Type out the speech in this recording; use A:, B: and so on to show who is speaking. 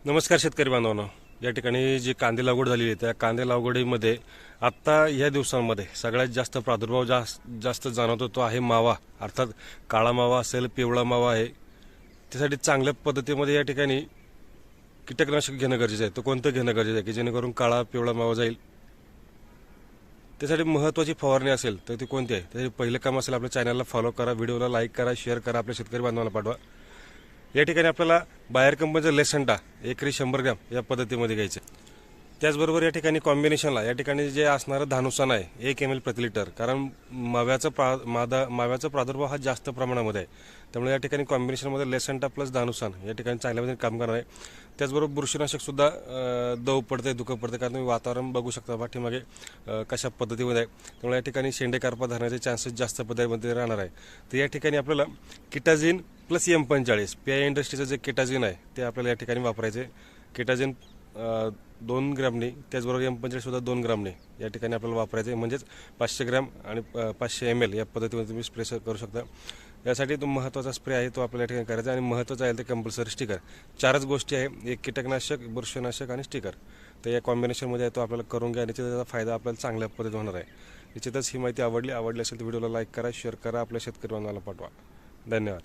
A: नमस्कार शेतकरी बांधवांनो. या ठिकाणी जी कांदे लागवड झालेली आहे त्या कांदे लागवडीमध्ये आत्ता या दिवसांमध्ये सगळ्यात जास्त प्रादुर्भाव जास्त जाणवतो तो आहे मावा, अर्थात काळा मावा असेल, पिवळा मावा आहे. त्यासाठी चांगल्या पद्धतीमध्ये या ठिकाणी कीटकनाशक घेणं गरजेचं आहे. तो कोणतं घेणं गरजेचं आहे की जेणेकरून काळा पिवळा मावा जाईल. त्यासाठी महत्त्वाची फवारणी असेल तर ती कोणती आहे? त्यासाठी पहिलं काम असेल आपल्या चॅनलला फॉलो करा, व्हिडिओला लाईक करा, शेअर करा, आपल्या शेतकरी बांधवांना पाठवा. या ठिकाणी आपल्याला बायर कंपनीचा लेसंटा एकरी 100 ग्रॅम या पद्धतीमध्ये घ्यायचे. त्याचबरोबर या ठिकाणी कॉम्बिनेशनला या ठिकाणी जे असणारं धानुसान आहे 1 ml प्रति लिटर, कारण माव्याचा प्रादुर्भाव हा जास्त प्रमाणामध्ये आहे. त्यामुळे या ठिकाणी कॉम्बिनेशनमध्ये लेसंटा प्लस धानुसान या ठिकाणी चांगल्या पद्धतीने काम करणार आहे. त्याचबरोबर बुरशीनाशकसुद्धा दव पडते, धुकं पडते, कारण तुम्ही वातावरण बघू शकता पाठीमागे कशा पद्धतीमध्ये आहे. त्यामुळे या ठिकाणी शेंडे करपा धरण्याचे चान्सेस जास्त पद्धतीमध्ये राहणार आहे. तर या ठिकाणी आपल्याला किटाझिन प्लस M45 PI इंडस्ट्रीचं जे किटाझिन आहे ते आपल्याला या ठिकाणी वापरायचे. किटाझिन 2 ग्रॅमने, त्याचबरोबर M45 सुद्धा 2 ग्रॅमने या ठिकाणी आपल्याला वापरायचे. म्हणजेच 500 ग्रॅम आणि 500 ml या पद्धतीमध्ये तुम्ही स्प्रे करू शकता. यासाठी तो महत्त्वाचा स्प्रे आहे तो आपल्याला या ठिकाणी करायचा आणि महत्त्वाचा आहे ते कंपल्सरी स्टिकर. 4च गोष्टी आहे, एक कीटकनाशक, बुरशीनाशक आणि स्टिकर. तर या कॉम्बिनेशनमध्ये आहे तो आपल्याला करून घ्या आणि त्याचा फायदा आपल्याला चांगल्या पद्धतीने होणार आहे. निश्चितच ही माहिती आवडली असेल तर व्हिडिओला लाईक करा, शेअर करा, आपल्या शेतकरी बांधवांना पाठवा. धन्यवाद.